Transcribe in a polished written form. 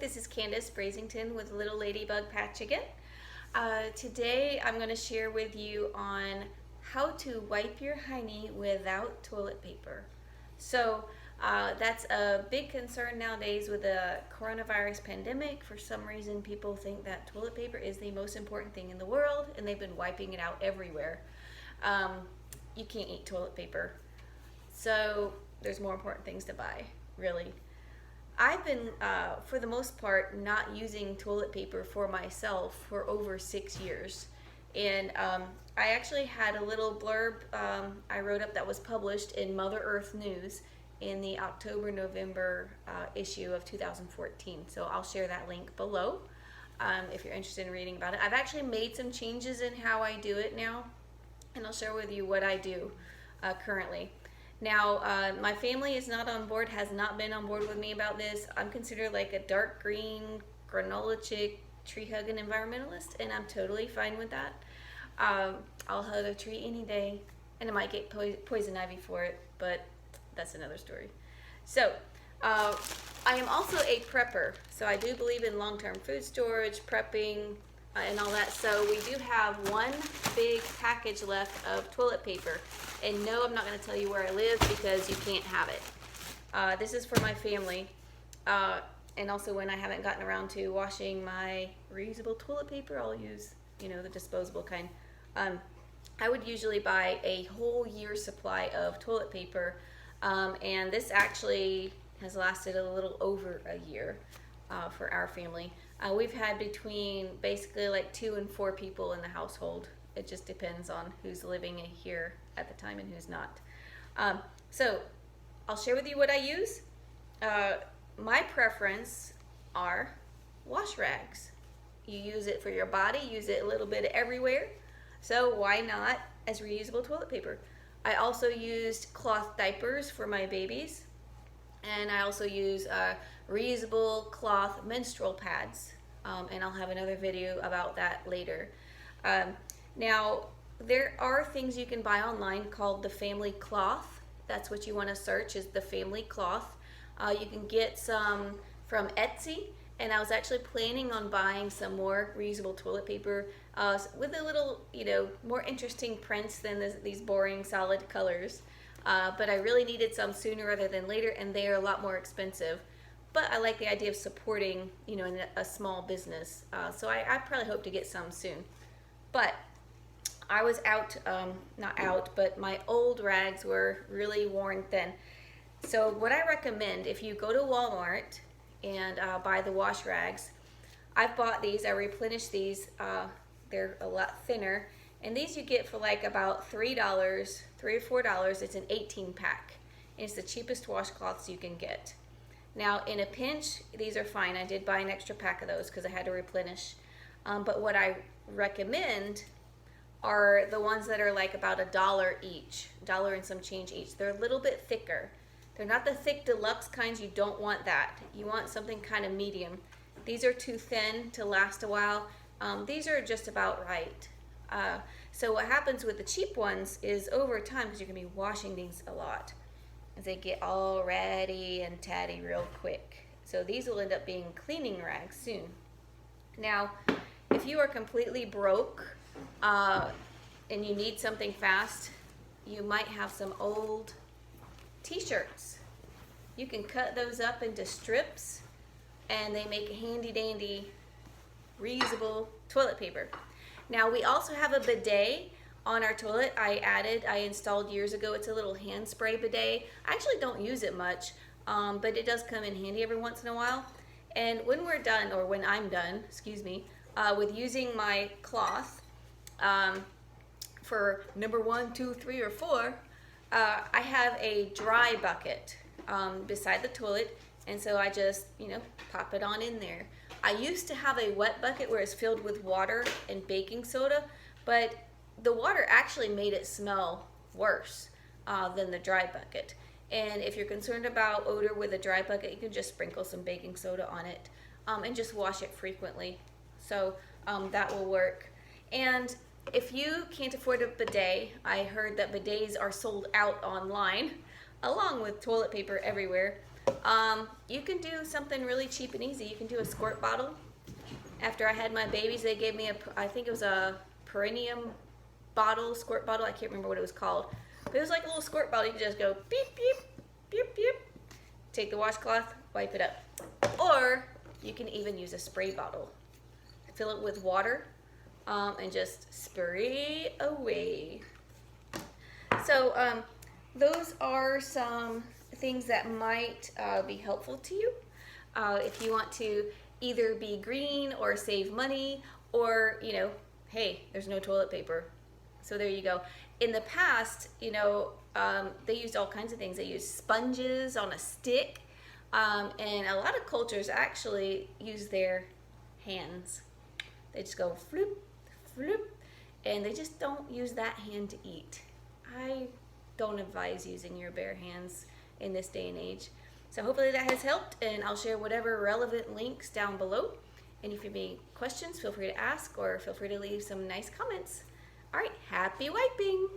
this is Candace Brasington with Little Ladybug Patch again. Today I'm going to share with you on how to wipe your hiney without toilet paper. So that's a big concern nowadays with the coronavirus pandemic. For some reason people think that toilet paper is the most important thing in the world and they've been wiping it out everywhere. You can't eat toilet paper. So there's more important things to buy, really. I've been, for the most part, not using toilet paper for myself for over 6 years. And I actually had a little blurb I wrote up that was published in Mother Earth News in the October-November issue of 2014. So I'll share that link below if you're interested in reading about it. I've actually made some changes in how I do it now, and I'll share with you what I do currently. Now, my family is not on board, has not been on board with me about this. I'm considered like a dark green, granola chick, tree-hugging environmentalist, and I'm totally fine with that. I'll hug a tree any day, and I might get poison ivy for it, but that's another story. So, I am also a prepper, so I do believe in long-term food storage, prepping, and all that. So we do have one big package left of toilet paper, and no, I'm not going to tell you where I live because you can't have it. This is for my family, and also when I haven't gotten around to washing my reusable toilet paper, I'll use, the disposable kind. I would usually buy a whole year's supply of toilet paper, and this actually has lasted a little over a year for our family. We've had between basically like 2 and 4 people in the household. It just depends on who's living here at the time and who's not. So I'll share with you what I use. My preference are wash rags. You use it for your body, use it a little bit everywhere. So why not as reusable toilet paper? I also used cloth diapers for my babies. And I also use reusable cloth menstrual pads, and I'll have another video about that later. Now, there are things you can buy online called the family cloth. That's what you want to search, is the family cloth. You can get some from Etsy, and I was actually planning on buying some more reusable toilet paper with a little, more interesting prints than these boring solid colors. But I really needed some sooner rather than later, and they are a lot more expensive. But I like the idea of supporting, a small business. So I probably hope to get some soon. But I was not out, but my old rags were really worn thin. So what I recommend, if you go to Walmart and buy the wash rags, I've bought these, I replenished these, they're a lot thinner. And these you get for like about $3 or $4. It's an 18 pack. And it's the cheapest washcloths you can get. Now in a pinch, these are fine. I did buy an extra pack of those because I had to replenish. But what I recommend are the ones that are like about $1 each, $1 and some change each. They're a little bit thicker. They're not the thick deluxe kinds. You don't want that. You want something kind of medium. These are too thin to last a while. These are just about right. So what happens with the cheap ones is over time, because you're going to be washing these a lot, is they get all ratty and tatty real quick. So these will end up being cleaning rags soon. Now, if you are completely broke and you need something fast, you might have some old t-shirts. You can cut those up into strips and they make a handy dandy reusable toilet paper. Now we also have a bidet on our toilet. I installed years ago. It's a little hand spray bidet. I actually don't use it much, but it does come in handy every once in a while. And when we're done, or when I'm done, with using my cloth for number 1, 2, 3, or 4, I have a dry bucket beside the toilet, and so I just, pop it on in there. I used to have a wet bucket where it's filled with water and baking soda, but the water actually made it smell worse than the dry bucket. And if you're concerned about odor with a dry bucket, you can just sprinkle some baking soda on it and just wash it frequently. So that will work. And if you can't afford a bidet, I heard that bidets are sold out online, along with toilet paper everywhere. You can do something really cheap and easy. You can do a squirt bottle. After I had my babies, they gave me I think it was a perineum bottle, squirt bottle. I can't remember what it was called. But it was like a little squirt bottle. You can just go beep, beep, beep, beep. Take the washcloth, wipe it up. Or you can even use a spray bottle. Fill it with water and just spray away. So those are some things that might be helpful to you if you want to either be green or save money, or, you know, hey, there's no toilet paper. So there you go. In the past, you know, they used all kinds of things. They used sponges on a stick, and a lot of cultures actually use their hands. They just go floop, floop, and they just don't use that hand to eat. I don't advise using your bare hands in this day and age. So hopefully that has helped, and I'll share whatever relevant links down below. And if you have any questions, feel free to ask, or feel free to leave some nice comments. All right, happy wiping!